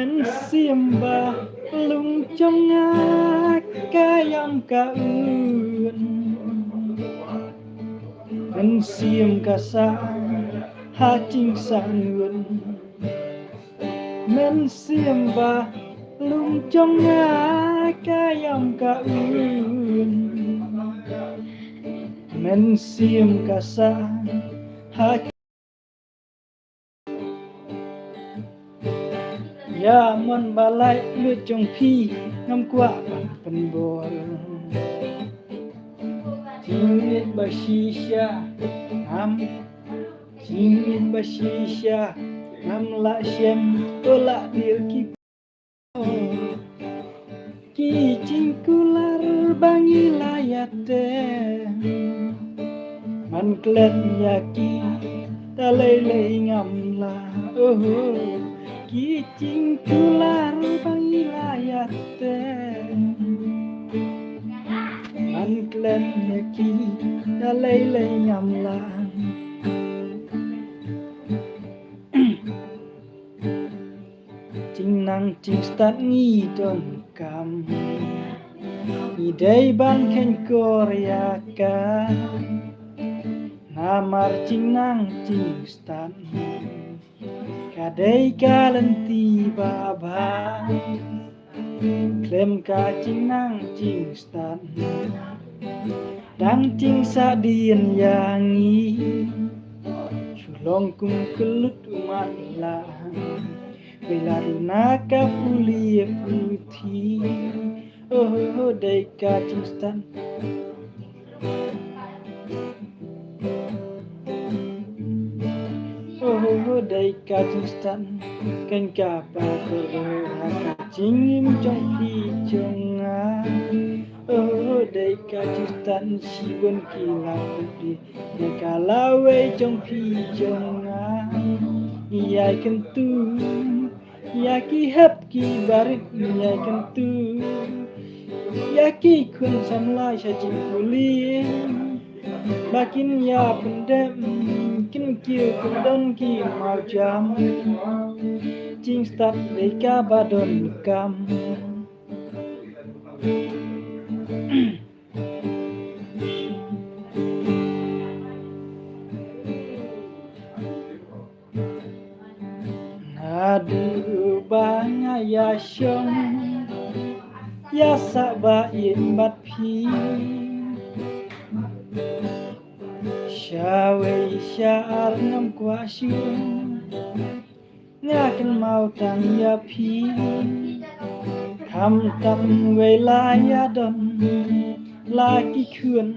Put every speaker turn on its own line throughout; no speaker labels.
men siamba lung trong kayam kaun men siam kasa haching sangun men siamba lung trong kayam kaun men siam kasa ya mon balai lu trong phi ngam qua pen bol jingit bashisha ngam la shem tola dir ki cingkular bangi layate man klen yaki talele ngam la ki cingkular bangi layate man klen yaki talele ngam la ching nang ching stat ngi don kam idei ban ken korea ka namar ching nang ching stat kadei kalenti baba klem ka ching nang ching stat dang ching sadien yangi sulong kum kelut umat lah Belaruna kapuli putih dai kacing stan dai kacing stan kan kapa kacing trong pi trong dai kacing stan sibun kilau di kalawe trong pi trong Yai kentu Yaki hap ki barit Yai kentu Yaki kun samlai sajin kuli Bakin ya pendem Kin kiu kundon ki mau jam Cing stat deka badon kam Aduh banya ya syong ya sabain bat pi syawe syar ngam kwa syung ngakan mau tang ya pi kam tam welaya don lagi kun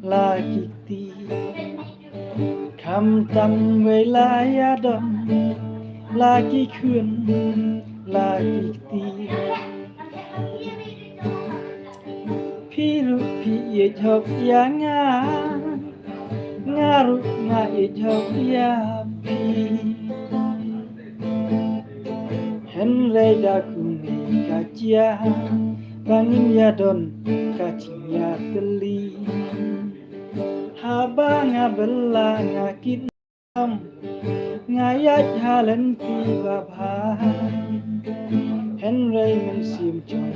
lagi ti kam tam welaya don lagi kun lagi ti piru pi jok ya ngaru jok ya pi henre da kuni kacia bangin ya don kacia teli haba ngabela ngakit ngayat halen tiba Henry mensim chong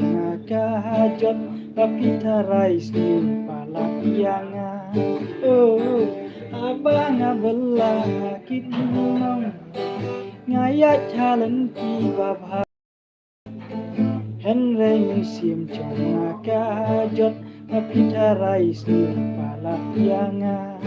kahajot papita rais nim palapianga abang abela kit nong ngayat halen tiba Henry mensim chong kahajot papita rais nim palapianga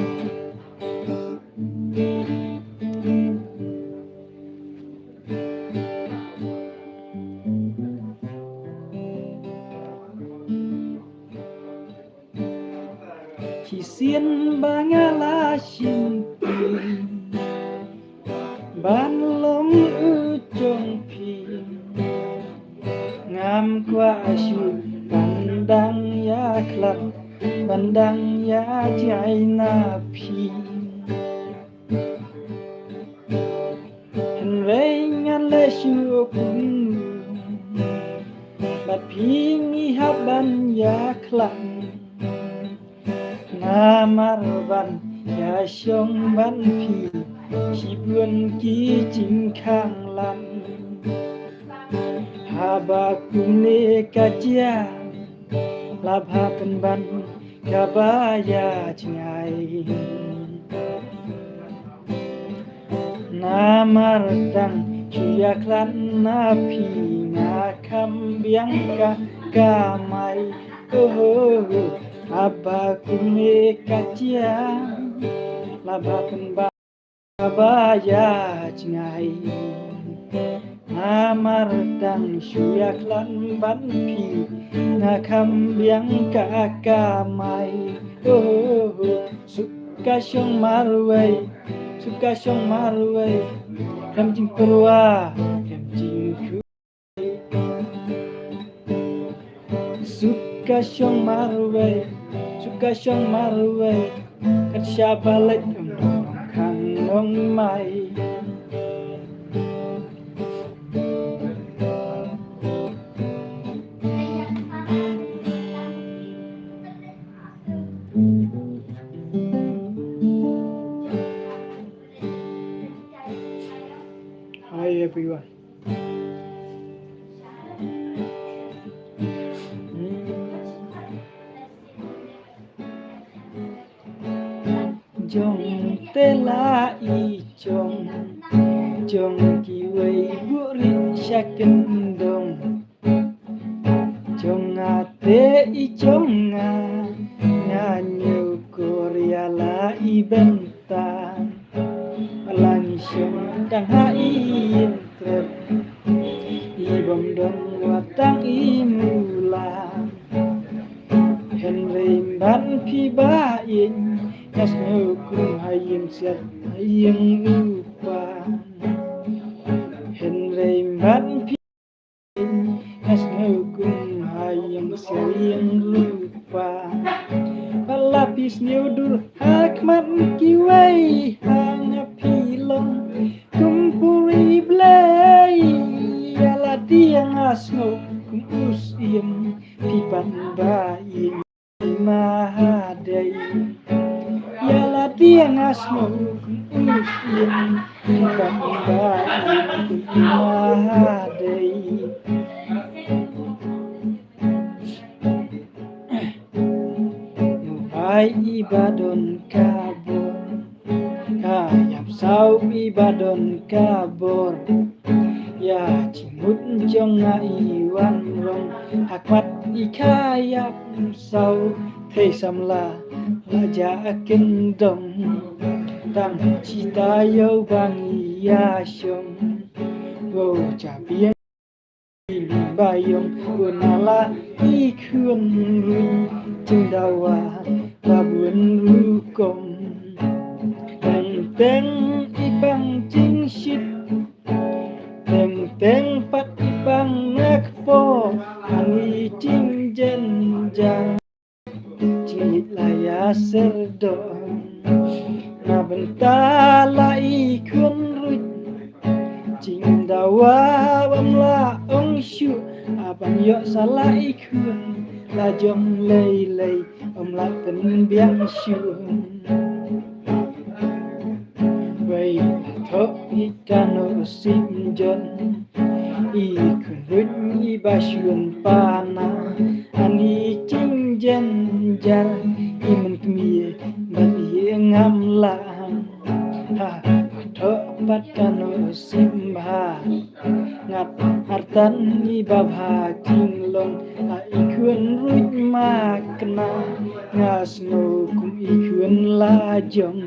Kisien bangala simpi ban lom ujung pi ngam kwa asyur pandang ya klak pandang ya jai napi henrei ngan le syu kun bat pingi haban ya klak Namarban ya syong ban pi si buồn ki chính khang lan habakune kacia labha penban kabaya cingai namartang cuyaklan napi ngakam biangka kamai habakune kacia labha penban kabaya cingai namartang cuyaklan banpi ngakam biangka kamai suka syong marwai kem jing perwa kem jing ku suka syong marwai kat syabalet kang nong mai Hi everyone. Jong tela i jong kiwei buri syakendong jong ate i jong nganyu Korea la i bentang alangi syong dang hai trep i bom dong watang i mula Henry ban pi bain kas ngukum hayim siat hayim lupa Henry ban pi kas ngukum hayim siat hayim lupa palapis nyudur hakmat kiwai hanya pilong kumpuli blay ala tiang asno kumpus iem pipan bayin mahadai yala tiang asno kumpus iem pipan bayin mahadai Hai ibadon kabur Hayap sau ibadon kabur Ya cimut jong iwan rong Hakmat ikayap sau Thei samla laja kendong Tang cita yau bangi ya syong Go cabiang bayong gunala ikhun rui chừng đầu babun rukom teng ibang ching shit teng pat ibang nakpo ani ching jen jang chit laya serdo na bentala ikhun rui ching dawa bamla ong shu abang yo salah ikhun la jong lei lei la tình biang shu vậy thọ i cano sim jon i khun rut i ba shun pana ani ching jen jar i men kmie ba i ngam la ha thọ bat cano sim ha ngat hartan i ba bha king long i khun rut ma kna ngas no kum i khun la jong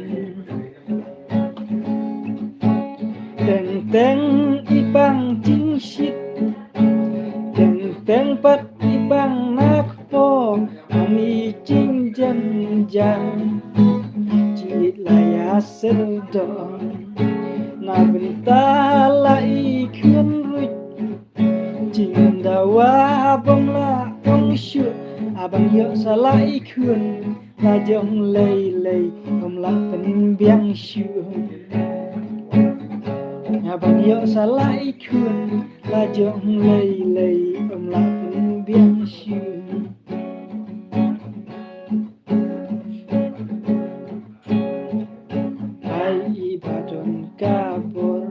teng ibang ching shit teng pat ibang nakpo ami ching jan jang chit laya serdo na bentala i khun rut ching dawa bom la ong shu abang yo salah i khun la jong lei lei om la pen biang shu abang yo salah i khun la jong lei lei om la pen biang shu hai ibadon kabur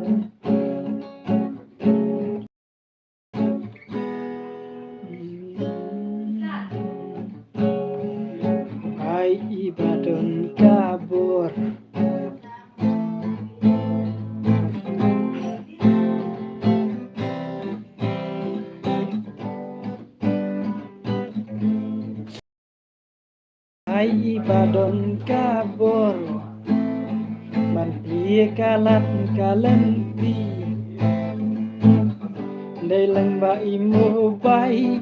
ai badon kabor man plie kalan pi đây lang ba imo bai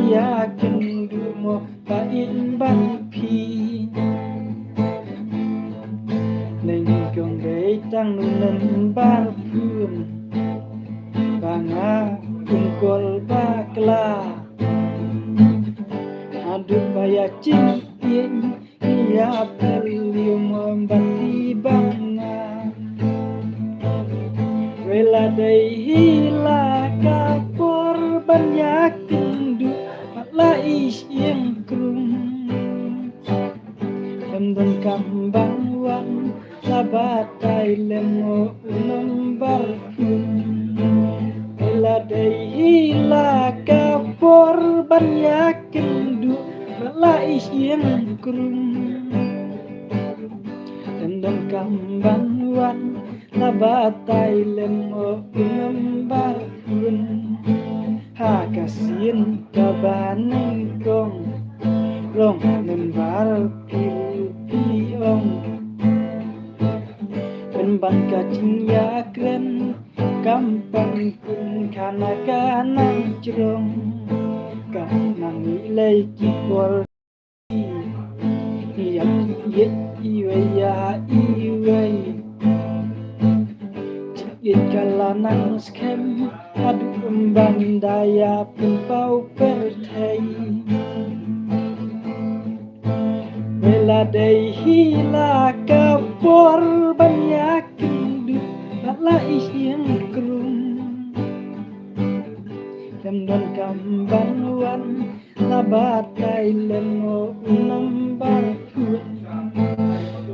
ya kendu mo ba in ban pi nên công để tăng nâng bar pun banga kungkol bakla adu baya cing in ya pelium bati banga Rela dai hila kapor banyak kendu patla isyeng krum Lembon kambang wan labatai lemo lembar kun Rela dai hila kapor banyak kendu patla isyeng krum Lembon kambang wan labatai lemo lembar kun ha kasin kabaneng kong long lembar piong penban kacing ya kren kampang kun kana kanang jerong kanang ilai kipor yak yet iwe ya iwe Ikalanang skem adu umban daya pimpau pertai Bela dai hila kapor banyak kendu Bala isyeng krum Lemdon kamban wan labatai lemo lembar kun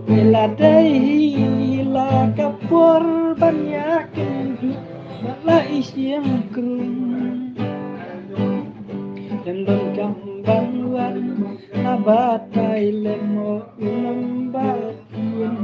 Bela dai hila kapor banyak kendu Bala isyeng krum Lembon kamban wan labatai lemo lembar kun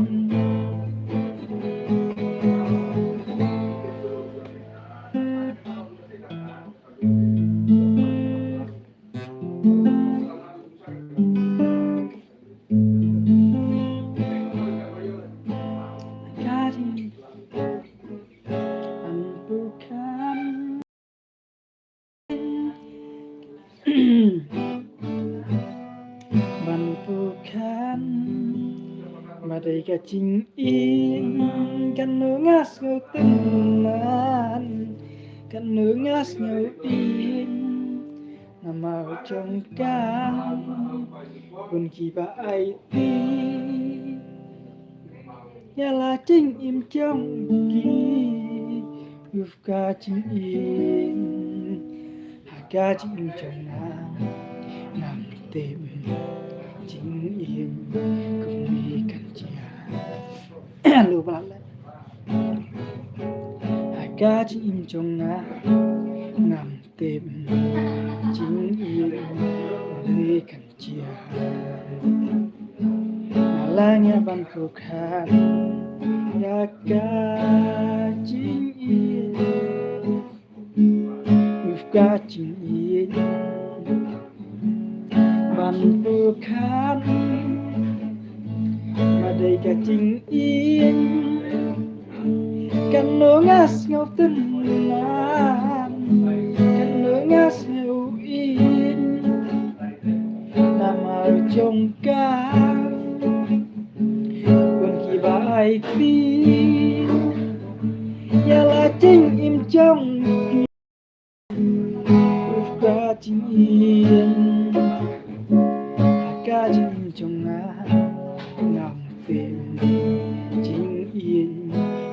Bantukan badai kacing in kan nungas ngutenan kan nungas nguin nama congkang pun kiba aiti yala cing im cong ki uf kacing in harga cing cong nam tem chính yên cũng đi cần chia lưu bạc lại hai ca chỉ im trong ngắm tìm chính yên cũng đi cần chia malangnya ban kukan ya ca chính yên ca chính yên bukan badai kacing in kan nungas ngau tenan kan nungas ngau in nama congkang pun kiba aiti yala cing im cong kacing in Kajing trong ngắm tìm chính yên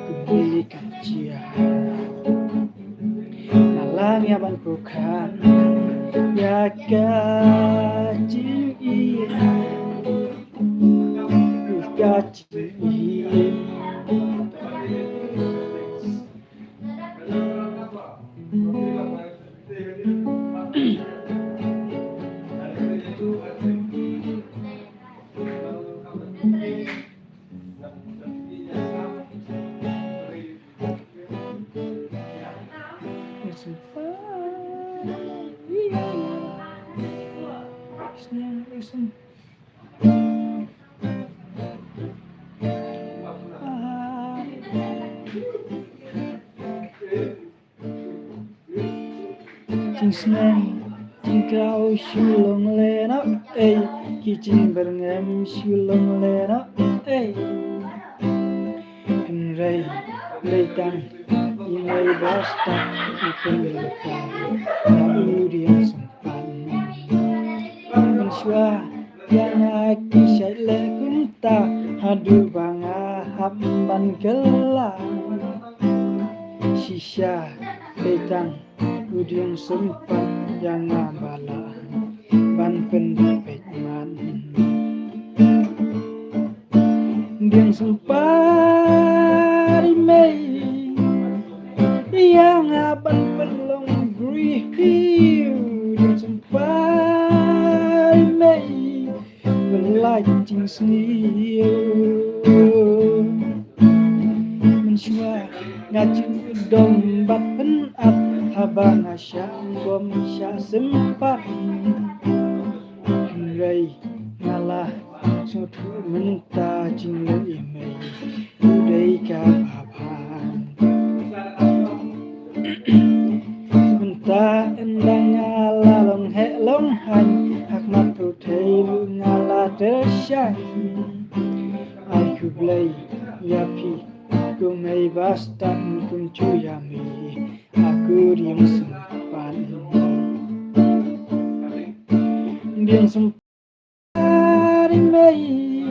cùng đi cạnh chia nalangnya ban kukan ya kajing yên kajing yên Listen. Chinh snang chinh cao siêu lông lê nó ê khi chinh bờ em siêu lông lê nó ê hình rây lê tăng inai basta ipenlukan lalu dia sempat mensua yang aki syaitle kunta hadu banga hamban gelang sisa petang udiang sempat yang ngabala ban pendapet man diang sempat imei yang aban belum review diang sempat imei berlajing senior mensua ngaju dombat penat habang asyam bom sya sempat rai ngalah suatu mentah jingga imei udai kapapan mentah endang ngalah long he long han hak matu thei lu ngalah tersyai aku blai yapi kumai bastan kuncuyami aku diam sempat diam sempat imei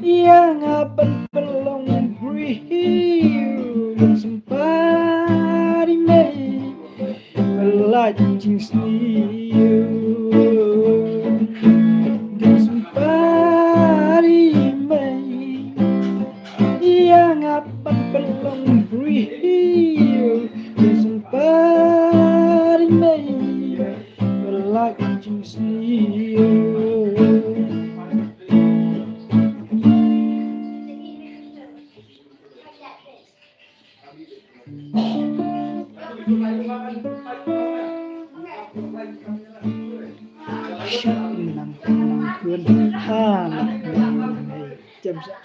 yang aban belum review diam sempat imei belajing senior diam sempat imei yang aban belum review diam sempat imei belajing senior Shut nang khuyên ha lạc này chăm sóc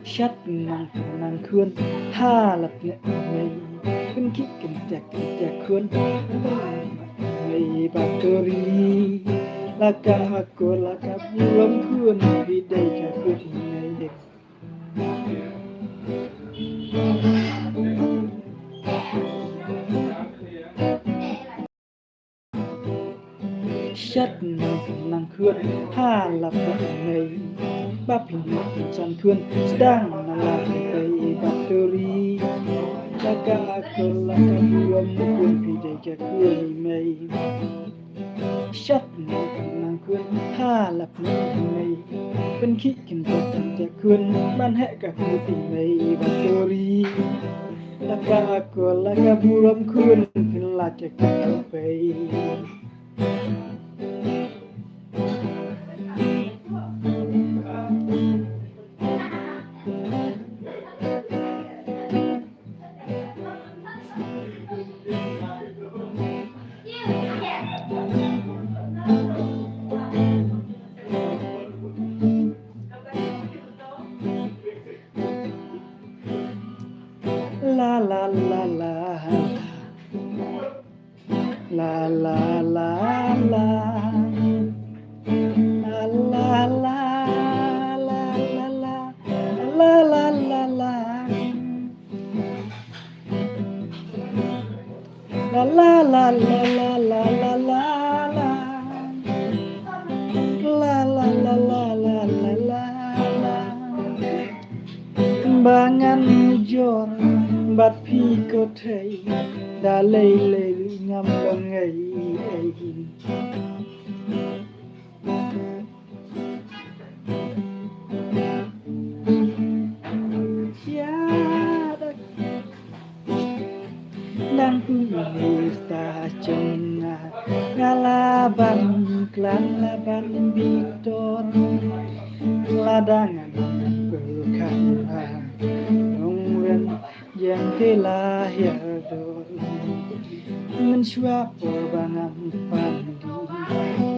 Shut nang khuyên ha lạc này kinh kít kinh tẹt khuyên này bateri laka aku laka belum khuyên vì đây cả khuyên này đẹp Shut nang khuyên ha lạc này bắp hình chân khuyên sedang nalar dari bateri laka aku laka belum khuyên vì đây cả khuyên này Shut nang khuyên ha lạc nàyเป็นขี้กันแต่คืนมันแหกกับมือตีในบัตเตอรี่แล้วก็akuแล้วก็บุรมคืนขึ้นลาจากกันไปLa la la la la la la la la la la la la la la la La la la la la la la la la La la la la la la la la Kembangan jor bat pi ko thei da lei lei ngam long ngai nang kuning ta chenga ngalaban klan laban bitor ladangan berkan nongren yang telah hidup mensuap bangan pandi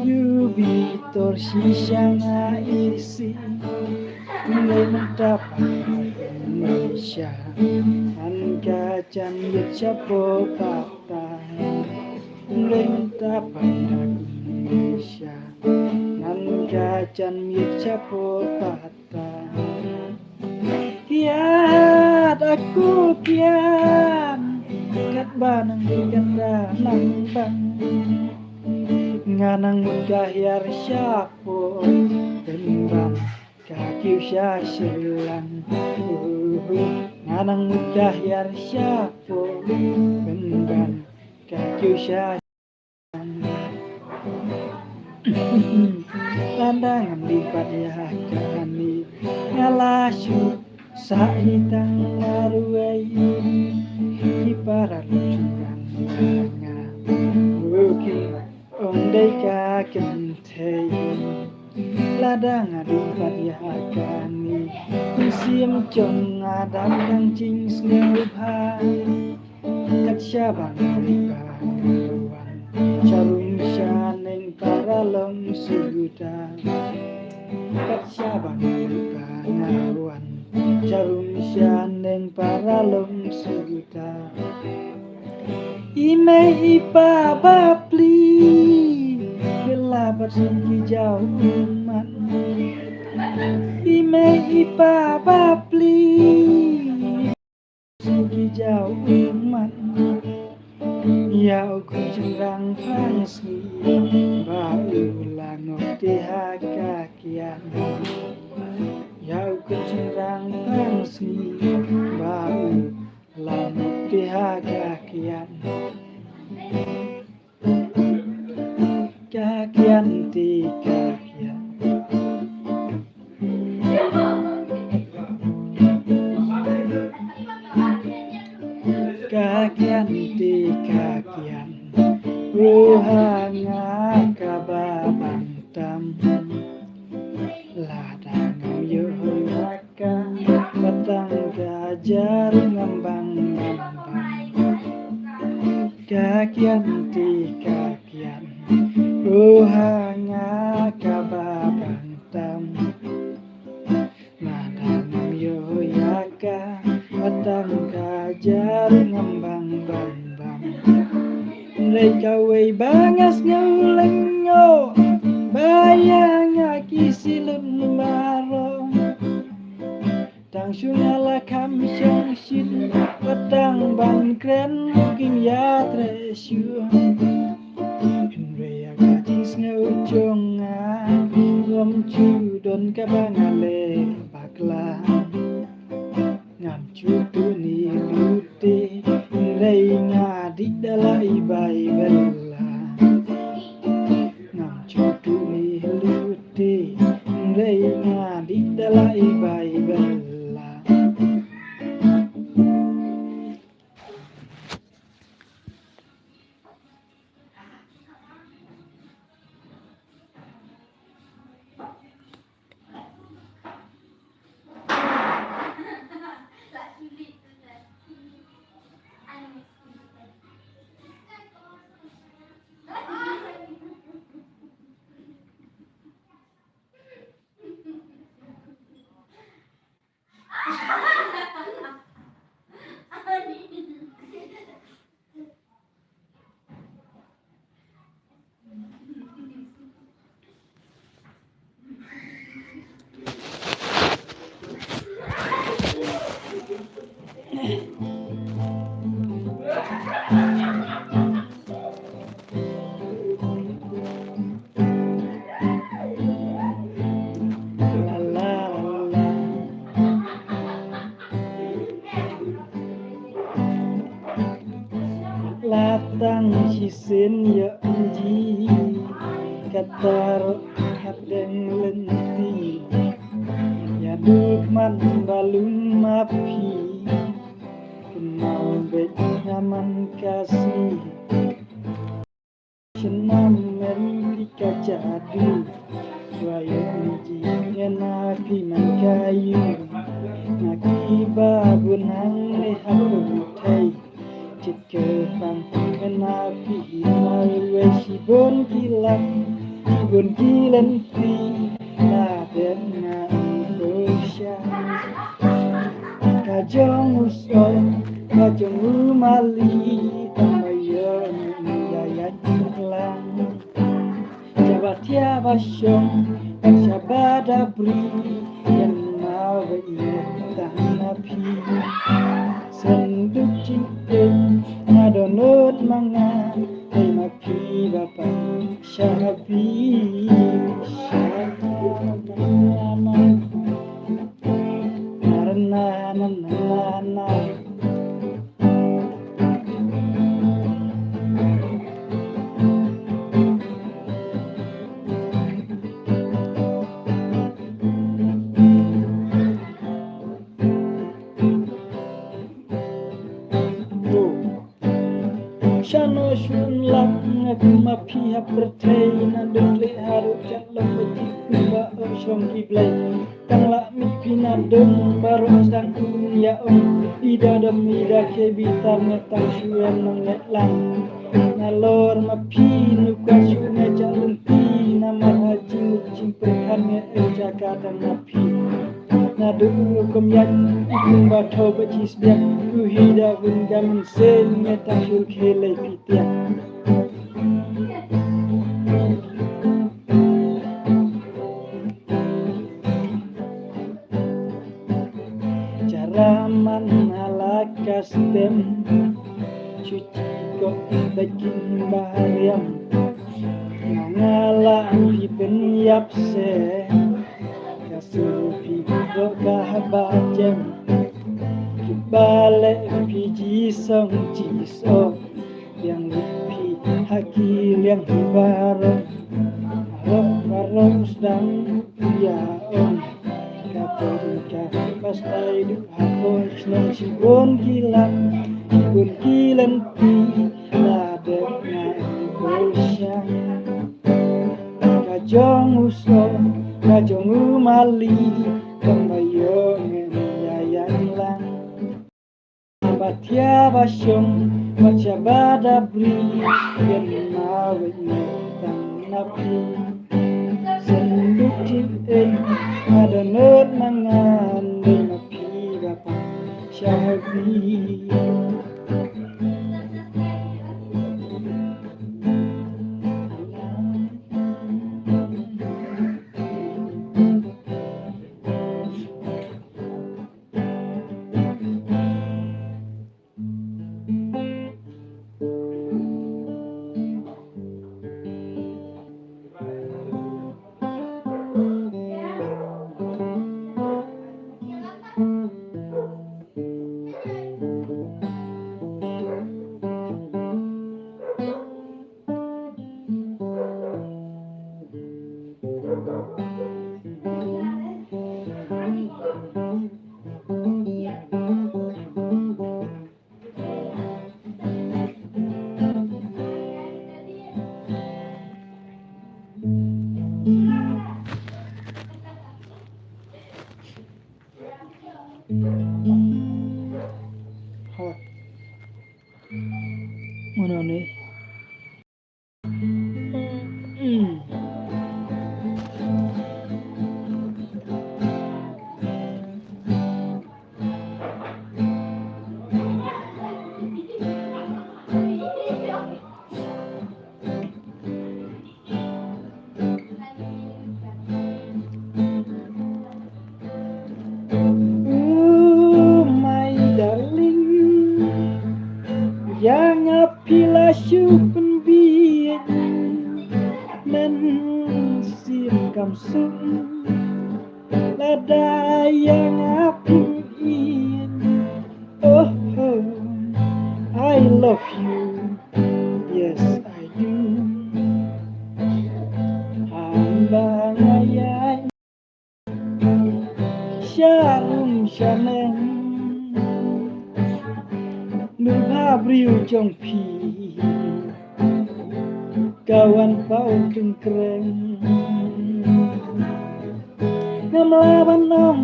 yubitor sisanga isi mendapat Indonesia Nan kacan yut syapo patah Renta pada Indonesia Nan kacan yut syapo patah Kiat aku kian Kat banang diganda nambang Nganang mudgahyar syapo Tembang kaki usya selang Nganang mudgahyar syapo Tembang kaki usya Landangan lipat ya kami Ngalasu Sa'itang laruai Kiparan curang nga Buki ondai ka kentei Ladang adipat ya kami Siam chong adam kang ching sneupa Kat syabang lipan Carum syaneng para lom suda Kat syabang lipan Carum syaneng para lom suda Ime ipa bapli Gelabat sungki jauh umat Ime ipa bapli Sungki jauh umat Ya aku jurang fangsi Bau langok tihaga kian Ya aku jurang fangsi Bau langok tihaga kian Kakian ti kakian Kakian ti kakian Ruhanga kababantam Ladangam yohaka Batang gajar ngambang-ngambang Kakian ti kakian Ruhanga kababantam Ladangam yohaka Batang gajar ngambang-ngambang Mereka wei bangas ngaulengo Bayang aki silun barong Tang syungala kam syong shin Batang ban kren King ya tresyu Inrea kajis ngau jonga Ngom cudon kabangale bakla Ngam cutu ni lute Inrei ngadik dalai bai bella Ngam cutu ni lute Inrei ngadik dalai bai bella Latang hisin ya anji Katar hadeng lenti Ya dukman balung mapi Kenal bet nyaman kasih Senam Amerika jadu Suaya uji ngenapi mangkayu Naki babun hang lehat utai Cike bang kenapi mawe sibon kilan pi laden na Indonesia kajong uso kajong umali tamayo yayan lang jabat ya basyong sabada bri yang mawe tanapi senduk cincin adonut manga mapi bapak syabi Shano shun lak ngaku mapi hapertei nandele harut jalan bejik kumba shong kiblai tang lak mi pinadong baru sang ya om ida dam ida ke bitar ngetang shuen nang lang nalor mapi nuka shune jalan pi nama haji mucing perkan Jakarta mapi nadu kom yang kumba tho bejis biak ku hida bun gamen sen ngetang shul khele pitiak Jaraman ala kastem cuci kok daging bayam ngala pipen yapse kasur pipo kahabajem kibale piji song jiso yang lipi hakil yang hibarok barok sedang ya om kapolka pastai du hakon snon sibon kilan pi ladek na ibosyang kajong uso kajong umali kamayo yayan lang batia basyong baca badabri yang mawe napi senduk cincin ada not mangan napi bapak syabi mana nih my darling yang apila syupen biet men sirkam sum lada yang apin in oh I love you yes I do hamba ngayai syarum syaneng Nuhabriu jong pi kawan pau kengkreng ngam laban nom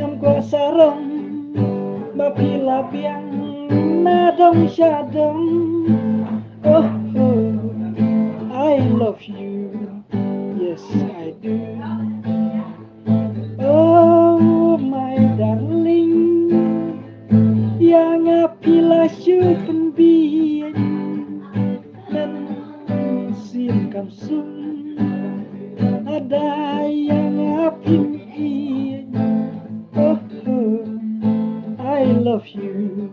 ngam kuasa rom mapila biang nadong syadong oh I love you yes I do oh my darling Bila syupen bien dan sim kamsum ada yang apin in. Oh, oh, I love you,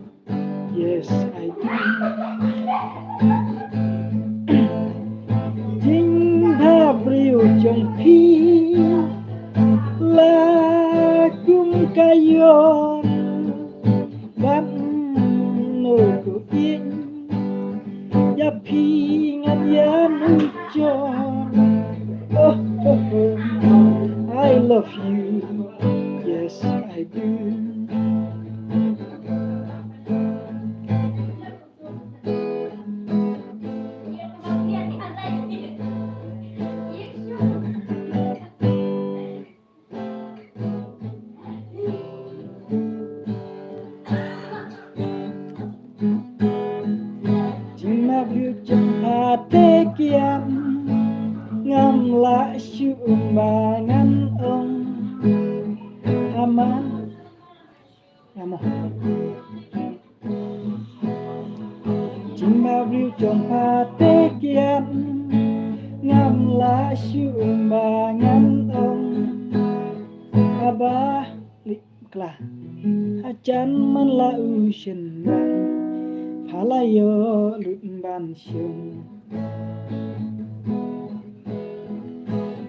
yes I do. Ding ha brio trong phi la cung kayon bắt nồi của yên ya phi ngan ya nu chon. Oh, oh, oh, I love you, yes I do. Chính mà việc chẳng hà tê kiam ngam lại sự mà ngăn ông aman amo. Chính mà việc chẳng hà tê kiam ngam lại sự mà ngăn ông abah liklah acan man la usin halayo lut ban syung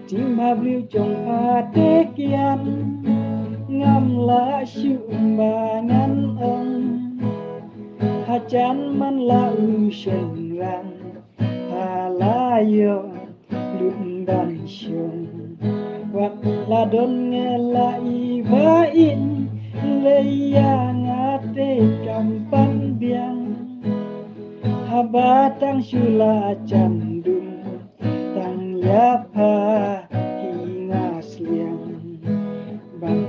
chính ma bliu trong pha tê kian ngam la syung ba ngăn ông acan man la usin rang halayo lut ban syung wat la don nghe la iba in leya ngate kampan biang habatang syula candung tang yapa hingas liang bang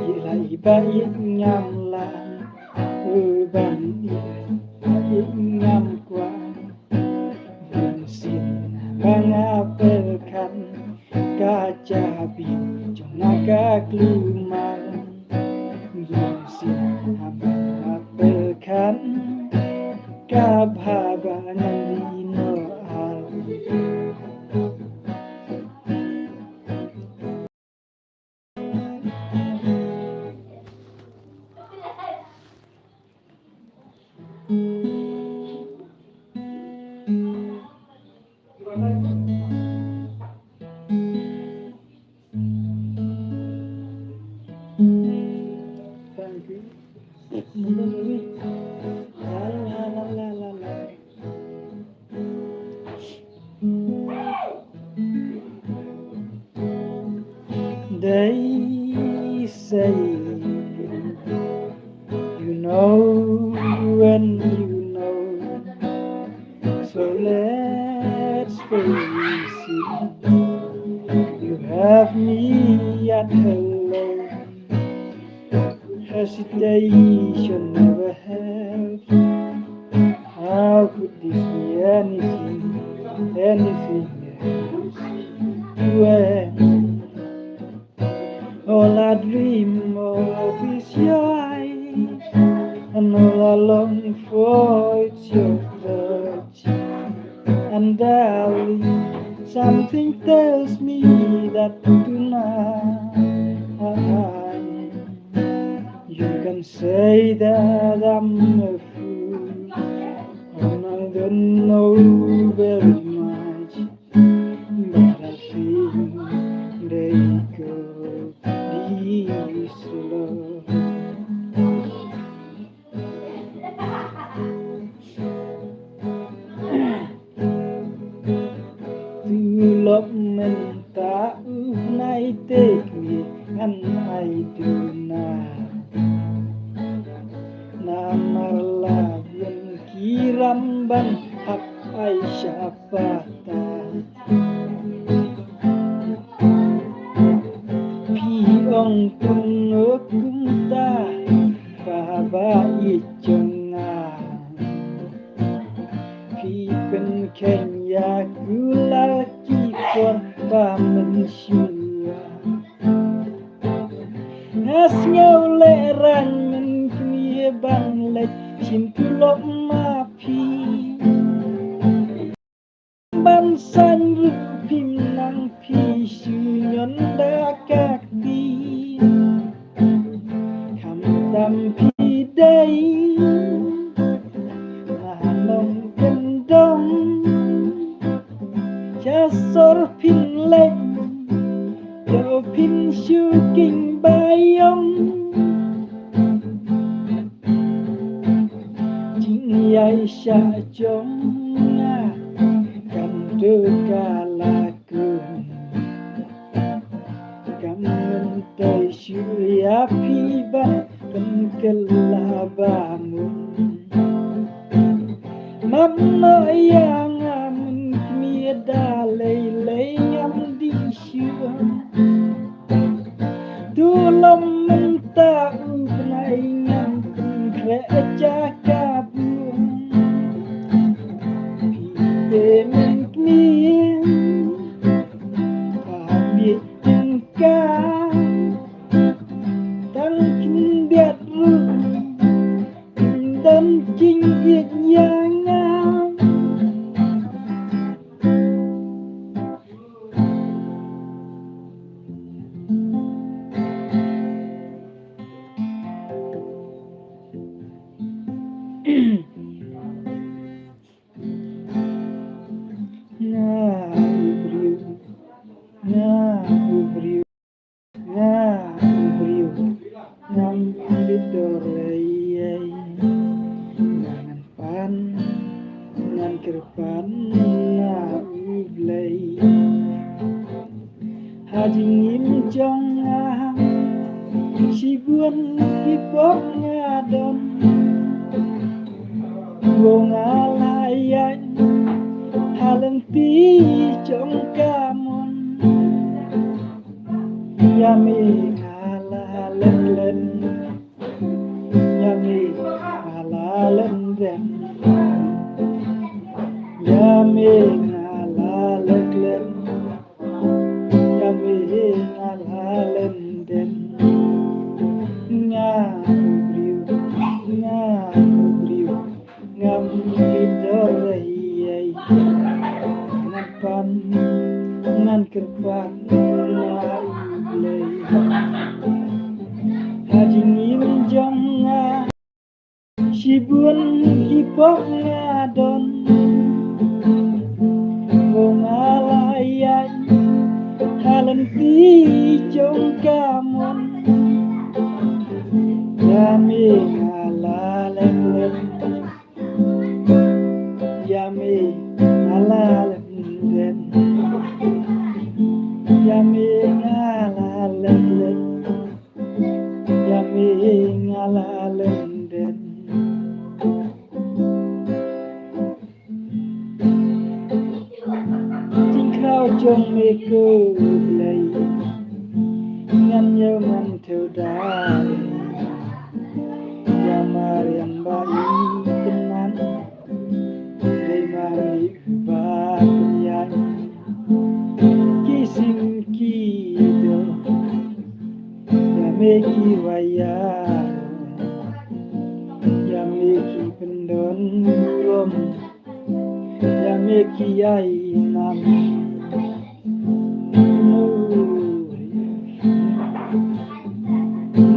ila iba in ngam lang ban ila ngam kwa bung sin mangapekan kaca bin trong naga klumang bung sin mangapekan kabhabangan lino al. Thank you. La la la la la la. They say you know when you know, so let's face it, you have me at hello. Hesitation never helps. How could this be anything else? When all I dream of is your eyes, and all I long for is your touch. And darling, something tells me that tonight you can say that I'm a fool, and I don't know very much, but I think they go this love. Development ta ước nay tê kì ăn ai từ na marla yang kiramban hak ai siapa ta piong tung ước ta và ba ichonga pi pen Kenya gula kipon ba mensyua as ngau lerang men kini bang lệch chim cứ lốp mà phi ban xanh rực phim nắng phi sư nhẫn đã các đi khăm tâm phi đây mà nông gần đông cha sor pin lên đầu pin sư kinh bay ông chính ai xa chống cầm đưa cả là cường cảm ơn tay sư api ba cần kela ba mun mắm nói yang amun mía đa lấy ngắm đi xưa tu lâm mình ta này ngắm khẽ cha ca buông để mình miên và biết từng ca tăng kinh biết rừng đâm chinh việt giang ngang Ubriu ngam lidorei ngan pan ngan kerpan na ublei haji ngim trong ngang si buôn ki bok ngadon go ngalayan haleng ti trong kamon yami ala len yami ala len yami ala len yami ala len ngabriu ngam lidorei ngan ngan kerpan haji ngim jong nga si buôn ki bok ngadon go ngalayan halen ti jong kamon yami ngalalen yami ngalalen yami ngalalen yami ngalalen chính khao trong mê cơ lầy ngăn nhớ ngăn theo đá Mariam bayi tenan Dei mari ba penyanyi Kisim kido Yameki waya Yameki pendon burom Yameki yai nam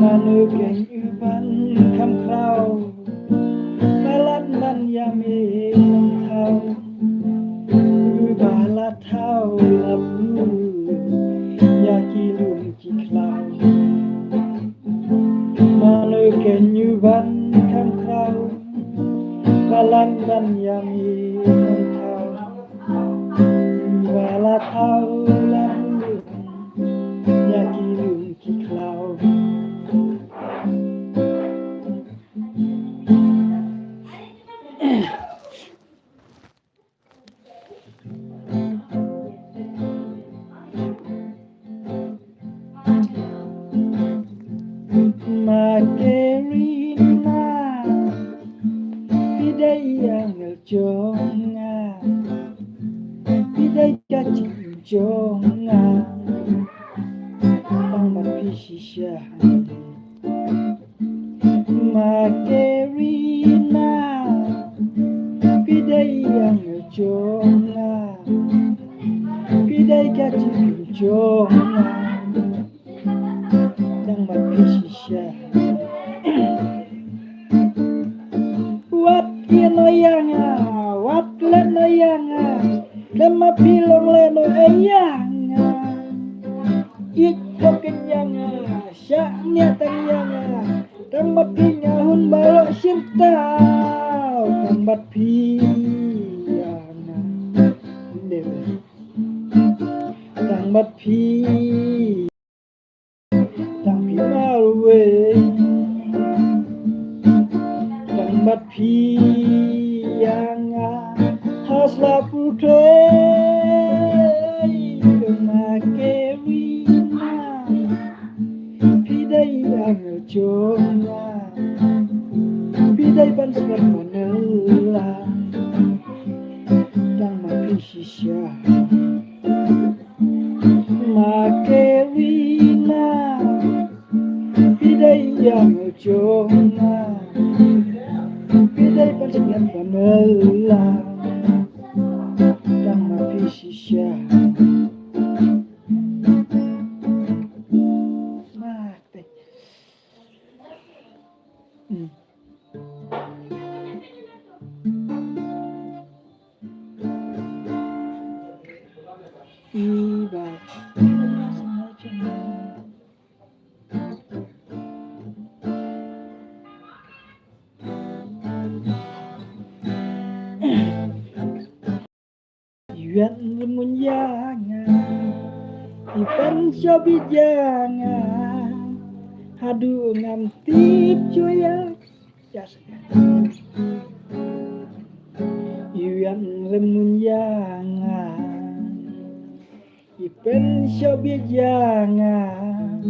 Manu geng uban kam krau balat ban yami thau balat thau labu yaki lum ki klau Manu geng uban kam krau balat ban yami thau balat thau labu yaki lum ki klau Makerina Bidai yang eljonga Bidai kacing jonga Tamat pisisyahan Makerina yang wat leno yang lema pilong leno yang ik kenyang syaknya tanyang tempat pinyahun balok sintau tempat piana tempat pi tapi malwe tempat pianga hasla putri Jonga bidai banskar manela tang mapisisya makerina bidai yang jonga bidai banskar manela tang mapisisya iba Yuan lemun jangan ipan sobi jangan hadu ngantip cuya Yuan lemun jangan ipan sobi jangan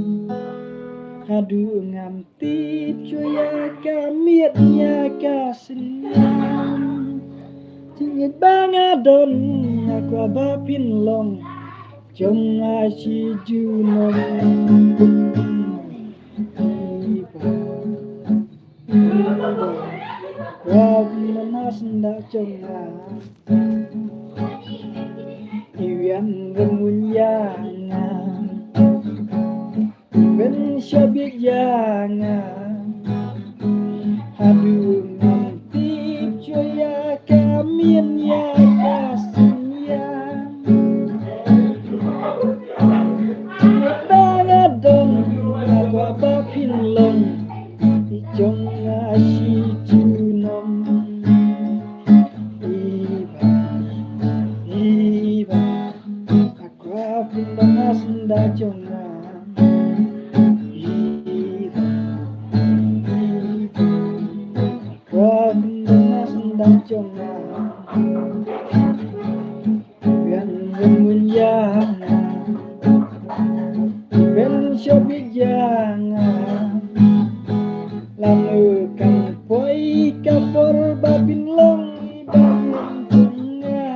hadu ngantip cuya kamiatnya kasenang Tingit bangadon aku abapin long Jong asi junon Iba Wabin mas ndak jonga Iwian remunyangan Ben syabik jangan Hadu ngantip cuya kamin ya kasnya Bangadon aku abapin long Jong asi junom Iba aku abapin mas ndak jonga Jonga Bian remunyangan Ben syabik jangan Lalu kan poi kapor babin long Babin jonga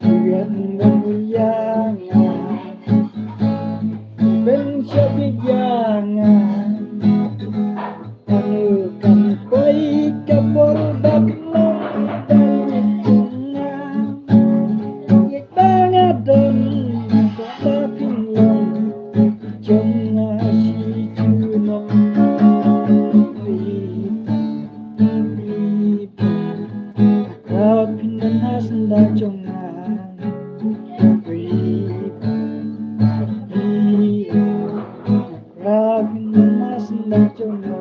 Bian remunyangan Ben syabik jangan Lalu kan poi kapor babin long Babin jonga Ngek bangadon babin long Jonga si junom Iba Akau pindan hasnda jonga Iba Akau pindan hasnda jonga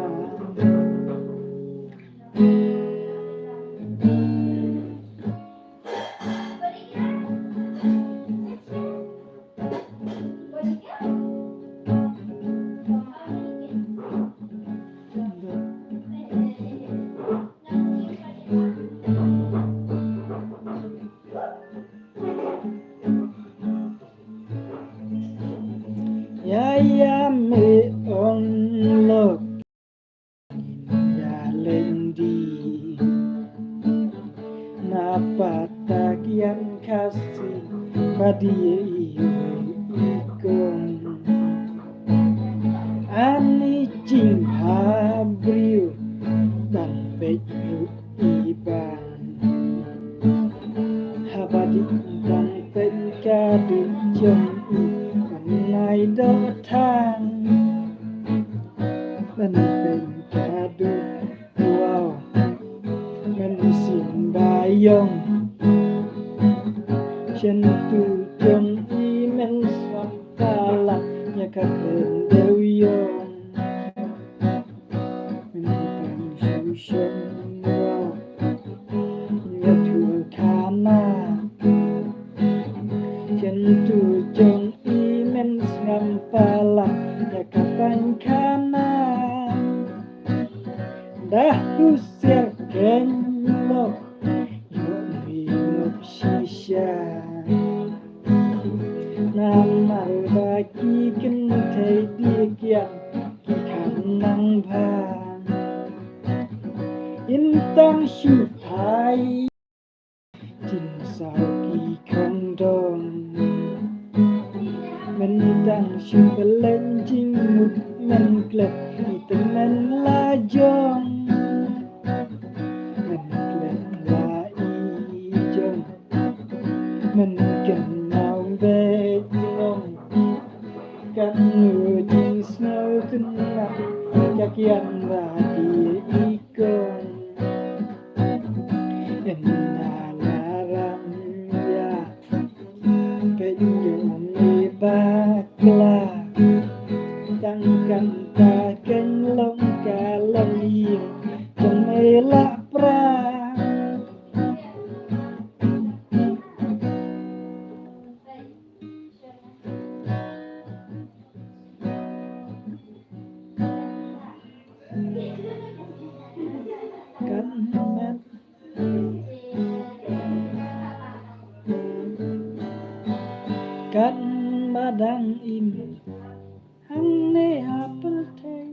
Ya me on look ya lendi napa tagian kasih padi ikon ani cing habriu dan beju iban habadi dan penkadu jom Nai datang dan penkadu wow yong chân tu trong y men sampala nya ka kendeu yong men shushan wa nya tu kana chân tu trong y men sampala nya ka pankana dah usir kenlo shisha namal baki kentai dikian ki kanang bhan intang shupai jin sao ki khong dong men dang shu belen jing mut men klep ni temen la jong men klep la i jong mình cần nào về lòng cần nửa chinh snow tinh nặng các yan và đi con em là ram ya bên dùng đi ba la tăng cần ta cánh lông cả lông yên trong mê la pra kan badang im hang ne apel thai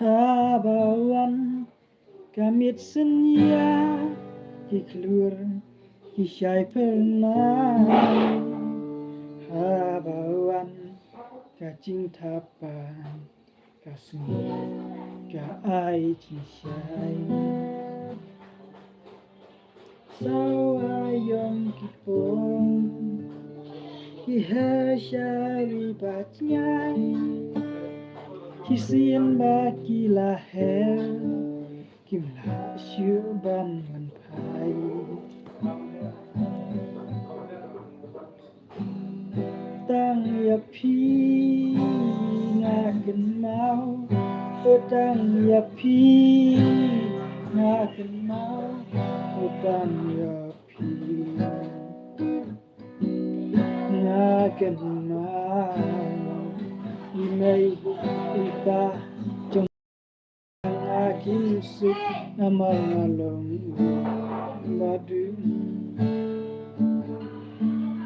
habawan kamit senya iklur isyai pernah habawan kacing tapan kasmi ka ai cisyai sawayong kipong kihasyari batnyai Kisin ba kila hel kim la shu ban man pai tang ya pi nga ken mau tang ya pi nga ken mau tang ya pi nga ken mau imei ita trong akim suk amal ngalong madu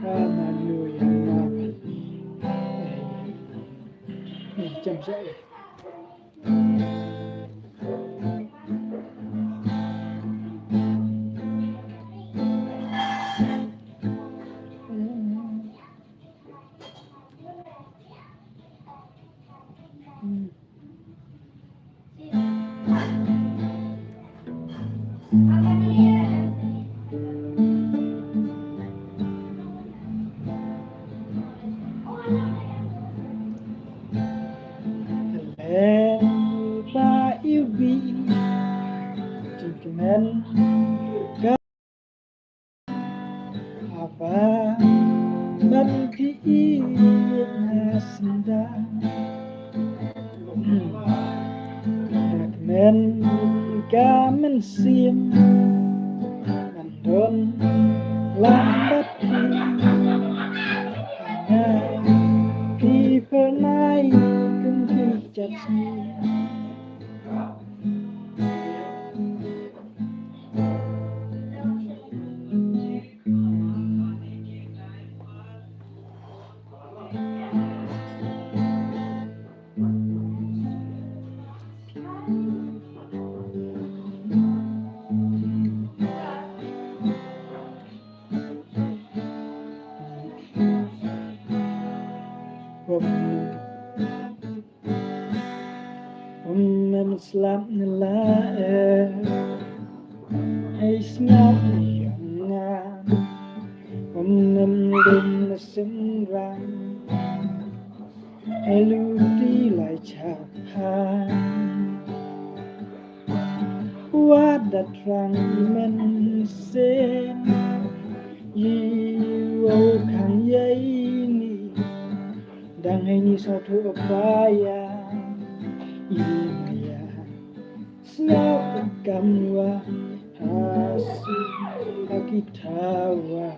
amanu yang makan jam saya Pak Yubi Jingkemen apa banti nasenda Jingkemen kamen sim Mandon lambat hanya pernah judge hay ngáp yang nga nem lên là xứng răng hay lưu đi lại chạp hàng quá đặt răng men sen yêu khang giấy ni đang hay ni sao thua baya imaya sao kamwa hasu akitawa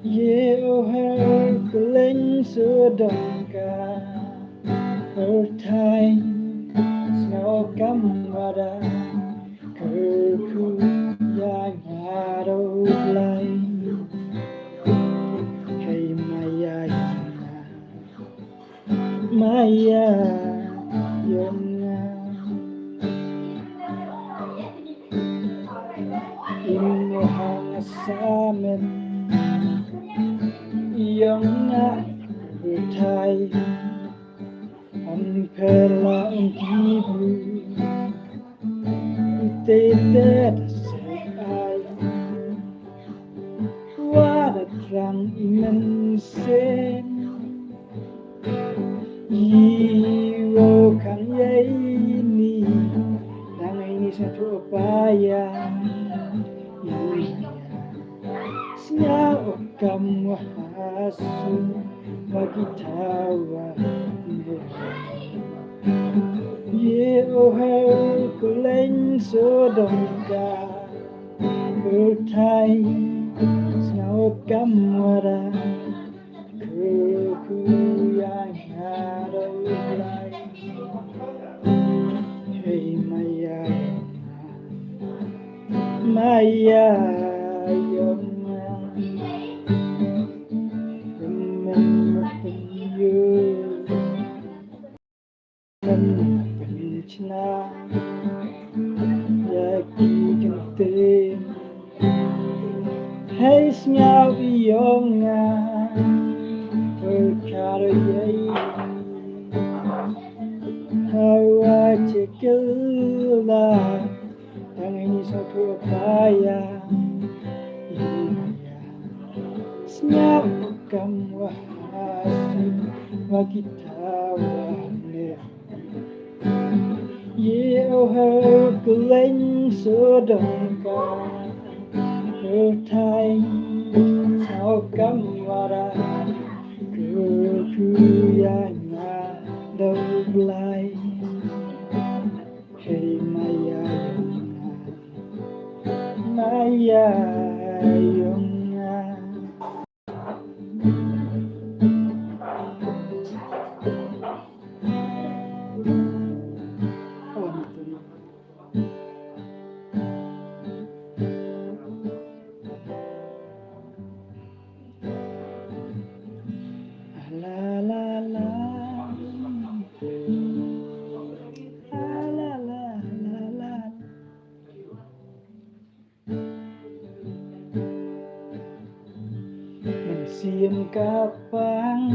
ye oh her lên sửa đồng ca ở thay sao cắm vào đã cứ khu ya nhà đâu lại hay maya maya yona im hang samen yona thay Ampela kibu Tete sekai Wadat rang imen sen Iwo kang yai ni Dang ini satu upaya Sia okam wahasu Bagi tawa ye oh her cứ lên số đồng ca cứ thay sao cắm ra cứ ya nhà đâu lại hey maya maya yona remember you China Yaki Gentin Hay nhau yêu nga Perkara yai Hawa cekila Yang ini satu upaya Senyap kamu wahasi Wakitawane ye oh her cứ lên số đồng ca cứ thay sao cắm vào ra cứ ya nhà đâu lại hey maya maya yona la la la la la la la mình xiêm kapang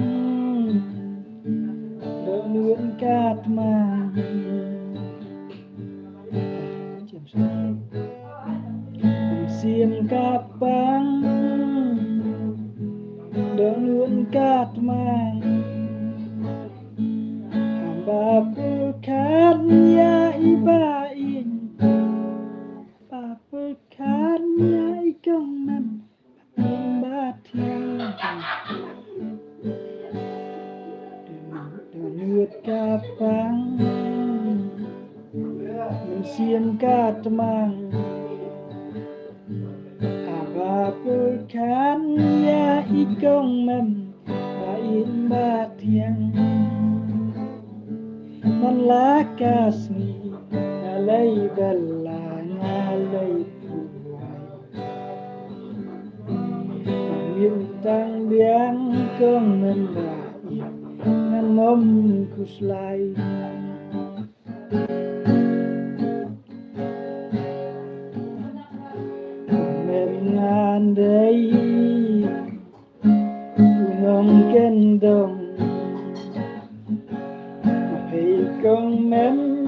đỡ luyện cát mang mình xiêm kapang đỡ luyện cát mang hamba pekan ya ibain ba pekan ya ikong man ba thiang đỡ luyện kapang mình xiêm cát mang hamba pekan ya ikong man bain ba thiang man lakasni ngalay dala ngalay buhay pamintang biang kong mendaip nganom kuslay menandai gunung kendong kong mem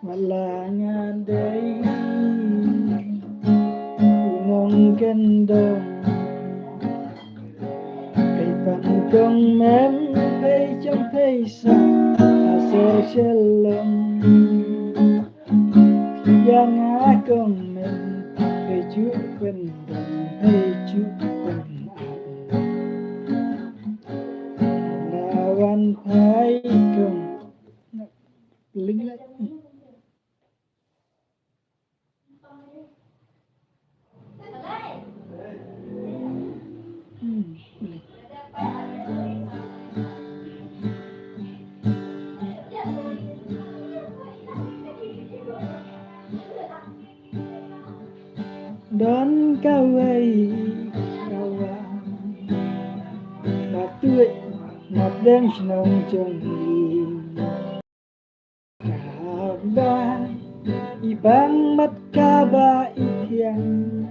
Malah ngadai gunung kendong cây bằng con mém cây trong cây xanh hasil shalom yang con mém cây chúa bên đồng cây chúa bên lawan pai con lính lại đón cao ấy cao vàng mặt tươi mặt đen nồng trong nhìn cả ba ibang mat ka ba itiang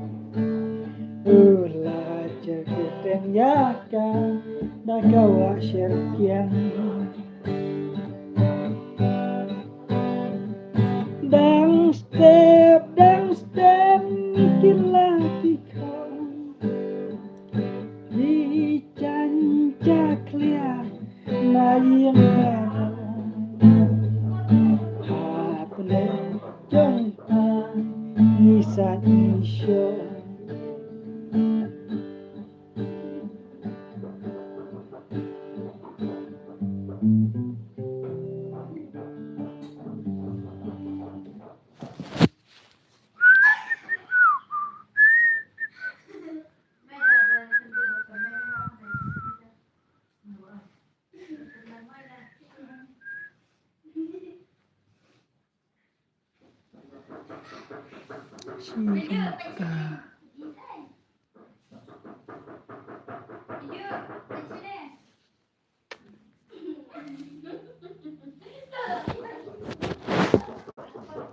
ula ceketeng yaka nakawa syerkiang dang step mikirlah pikau di canca klia na yang hapne jongpa nisa nisyo Cinta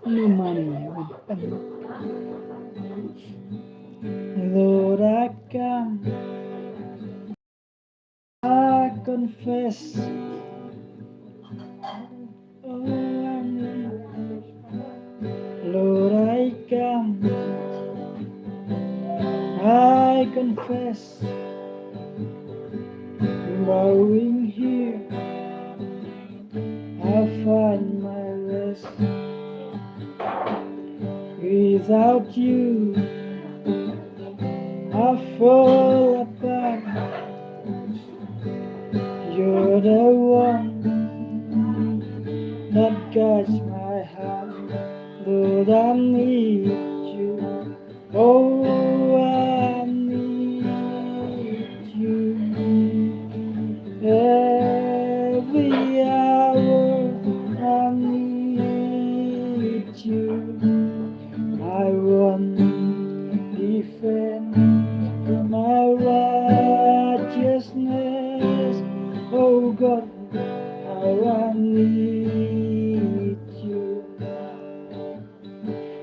lumani Lord, I come, I confess, oh, I need. Lord, I come, I confess, bowing here, I find my rest. Without you, I fall apart. You're the one that guides my heart. Lord, I need you. Oh, I need you. Every hour I need you. My one defense, my righteousness. Oh God, how I need you.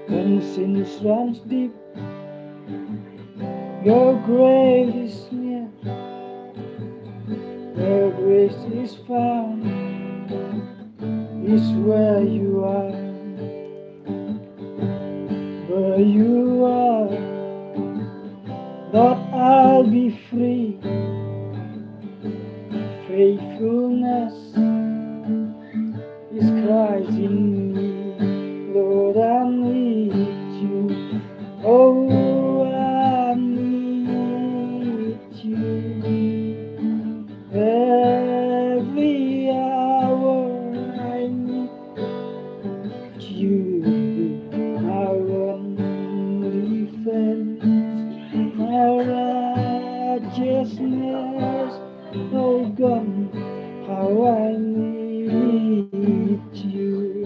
When sin runs deep, your grace is near. Where grace is found is where you are. Where you are, Lord, I'll be free. Faithfulness is Christ in me. Lord, I need you. Oh, I need you. Every hour I need you. My one defense, my righteousness. Oh God, how I need you.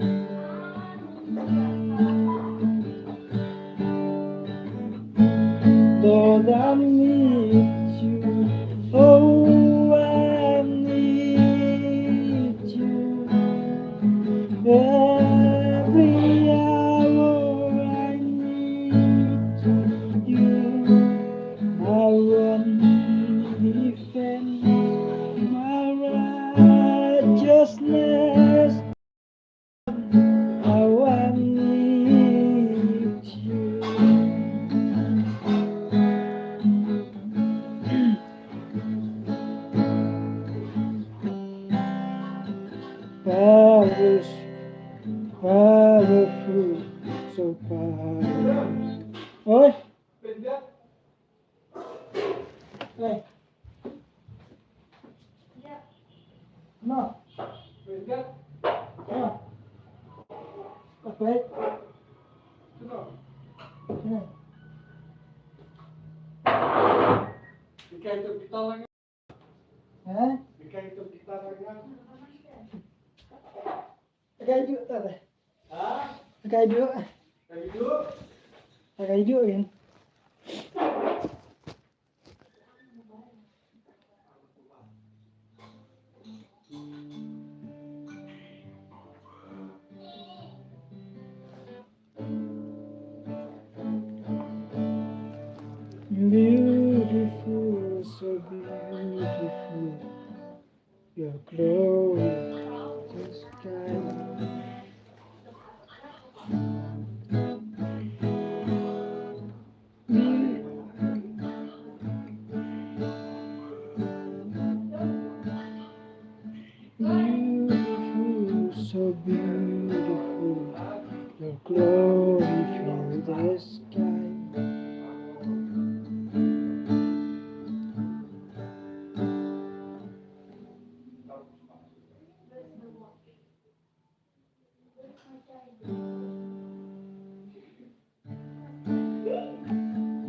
powerful, powerful, so powerful. Oi, oi, no, no, apa? Sini. Hah? Pakai hidup tak ada? Pakai hidup. Pakai hidup kan? Beautiful, so beautiful, your glory, the sky. Beautiful, so beautiful, your glory fill the sky.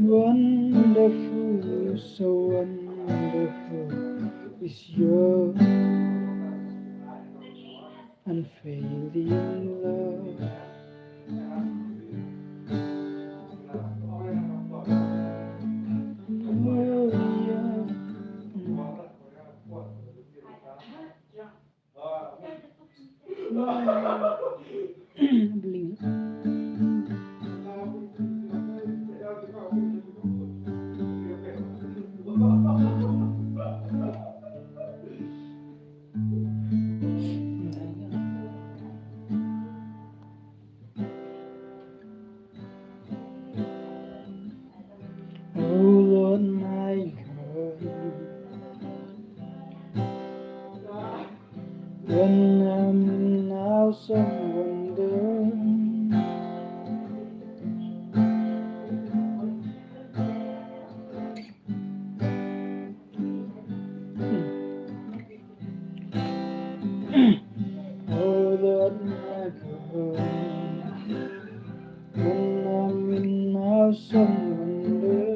Wonderful, so wonderful is your unfailing love. Bling. Oh Lord my God, when I'm in awesome wonder, oh Lord my God, when I'm in awesome wonder.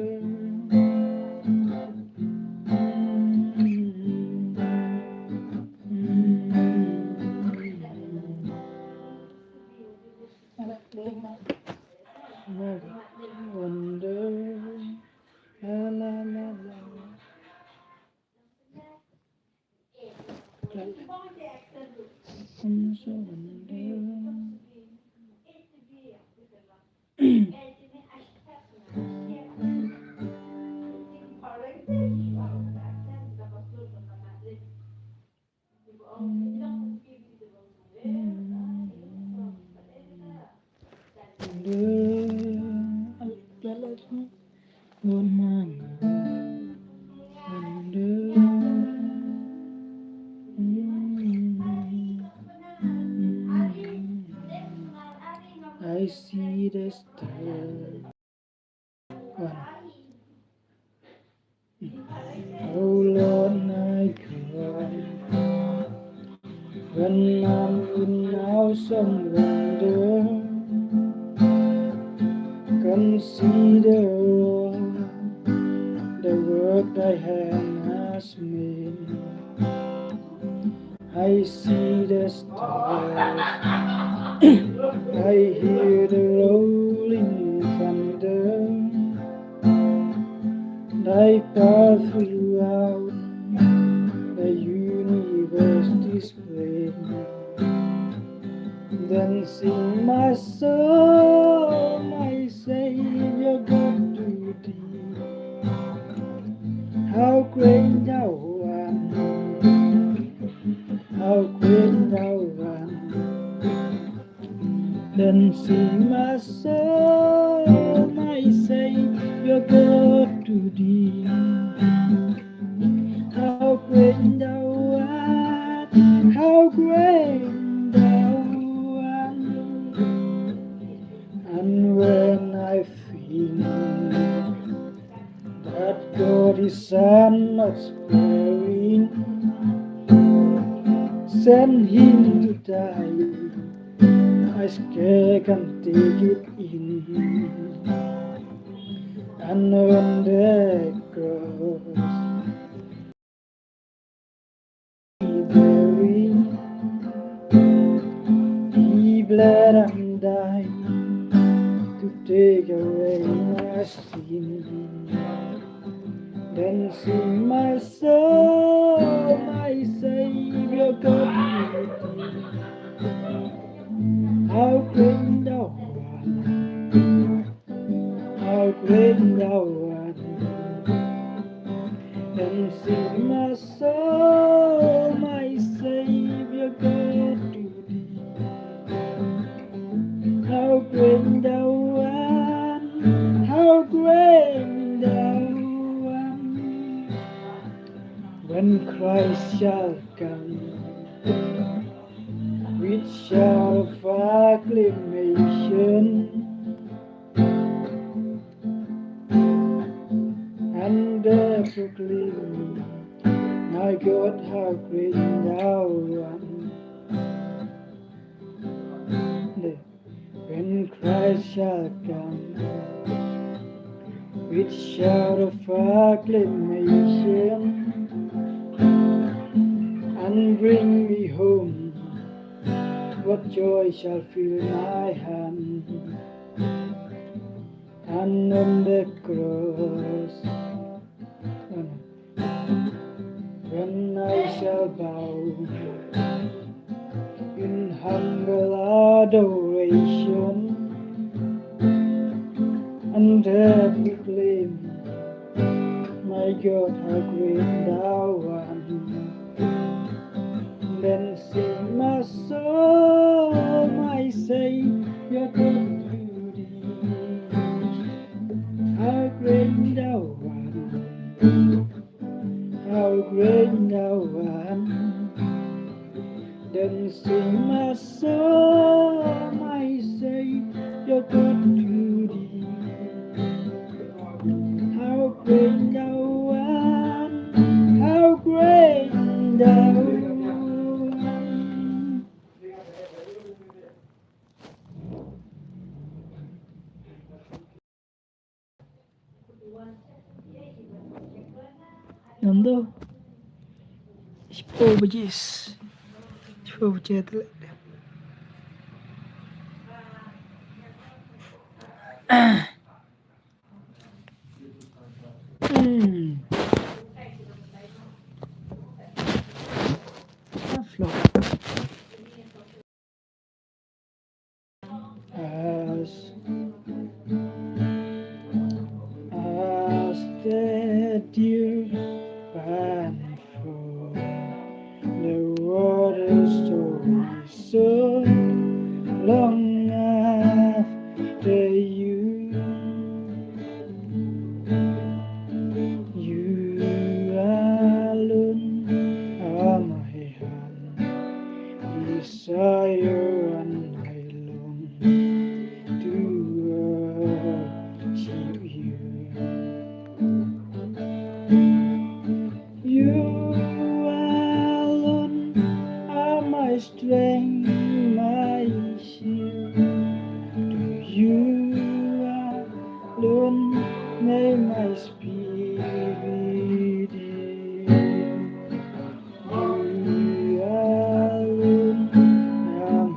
Wonder, la la la la. I'm so wonder. I see the stars. Oh Lord my God, when I'm in awesome wonder, consider the work thy hand has made. I see the stars, I hear the rolling thunder, thy path throughout the universe displayed. Then sing my soul, my Savior God to thee. How great thou art, how great thou art. Then sing my soul, my Savior God to thee. How great thou art, how great sparing, send him to die. I scarce can take it in. And on the cross, he buried, he bled and died to take away my sin. Then sing my soul, my Savior God with thee. How great thou art, how great thou art. Then sing my soul, my Savior God to thee. How great thou art, how great thou art. When Christ shall come with shout of acclamation, and proclaim, my God, how great thou art. When Christ shall come with shout of acclamation and bring me home, what joy shall fill my hand. And on the cross, when I shall bow in humble adoration and proclaim, my God, how great thou art. Then sing my soul, my Savior God to thee. How great thou art, how great thou art. Then sing my soul, my Savior God to thee. How great thou art, how great thou art. Nando, spověděs, spovědětle. Flott. As the deer pant for the water story so long after you alone are my hand, desire and I long to worship you. You alone are my strength, my shield. To you alone may my spirit yield. You alone are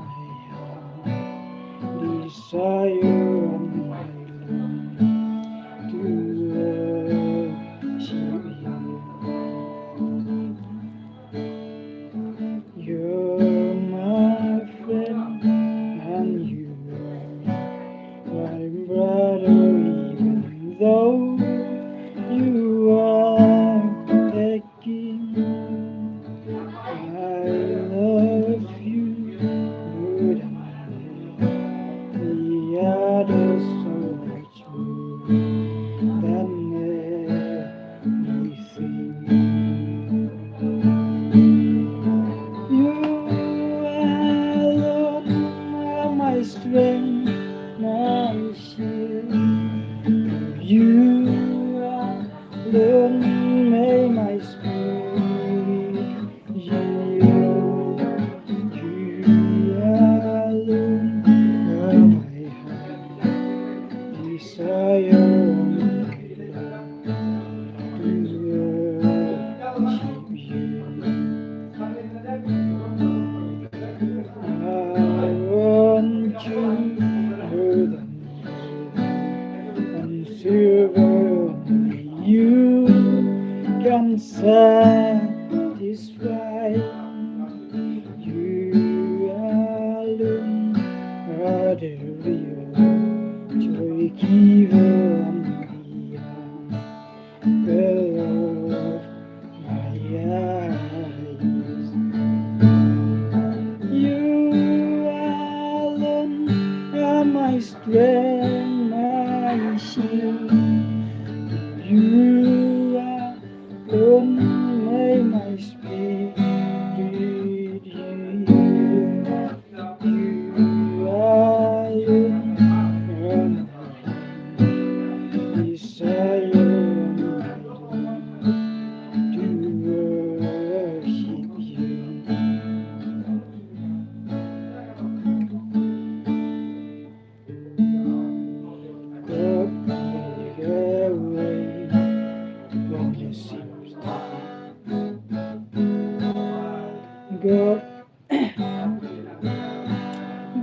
God,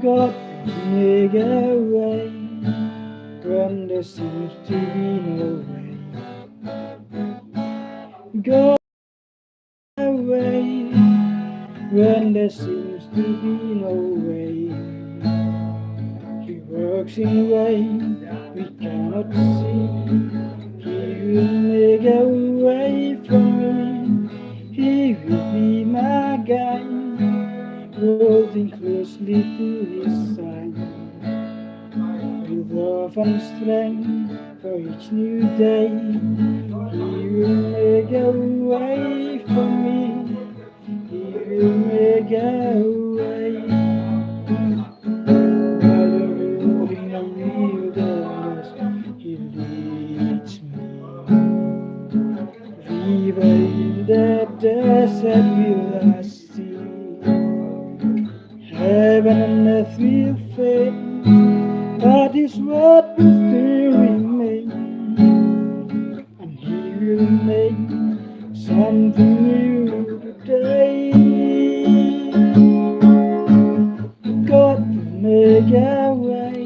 God make a way when there seems to be no way. God a way when there seems to be no way. He works in ways we cannot see. He will make a way for me. He will be my guide, holding closely to his side. With love and strength for each new day, he will make a way for me. He will make a way. By the road in the wilderness, he leads me. River in the desert will I see. Heaven and earth will fade, but his word will still remain. And he will make something new today. God will make a way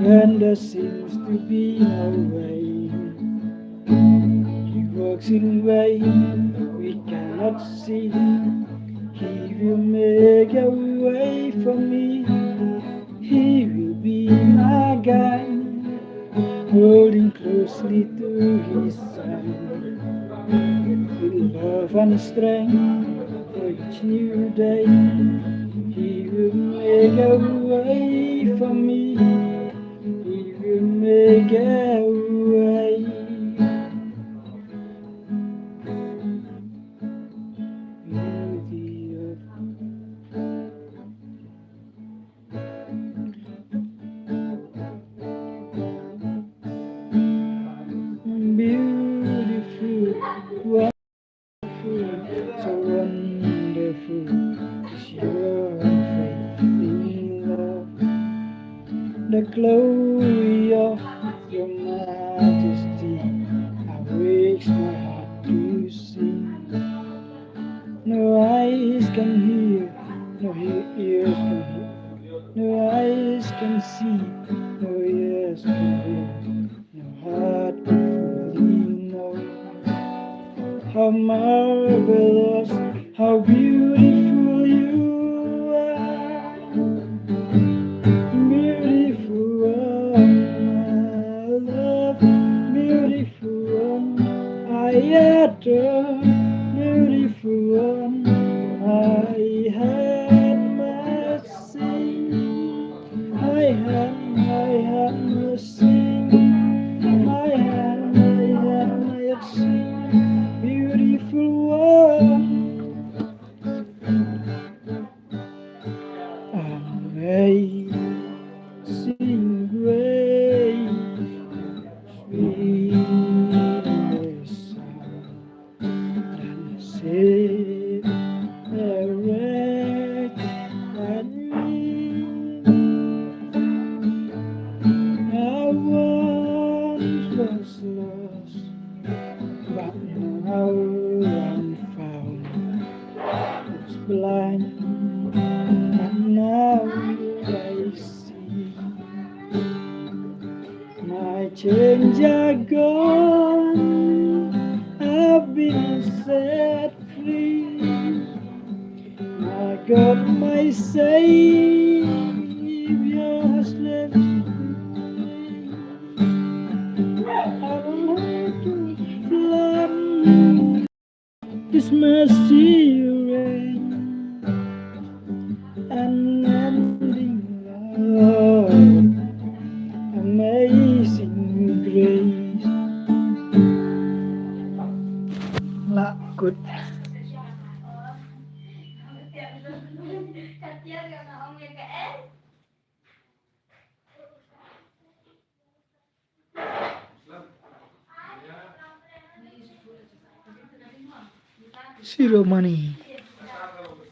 when there seems to be no way. He works in ways we cannot see. He will make a way for me. He will be my guide, holding closely to his side. With love and strength for each new day, he will make a way for me. He will make a way. Beauty of beautiful, wonderful, so wonderful is your unfailing love. The glory of your majesty awakes my heart to sing. No eyes can hear, no ears can hear, no eyes can see, no ears can hear, no heart can fully know how marvelous, how beautiful you are. Beautiful one, I love, beautiful one, I adore, beautiful one, I had mercy, I had mercy, I had mercy, beautiful one, amazing grace, sweetest sound that saved a wretch like me. I once was lost, but now I'm found. Was blind, but now I see. My chains are gone, I've been set free. My God, my Savior has left me. I don't have to flood His mercy reign, unending love, amazing grace. Lakut. Zero money.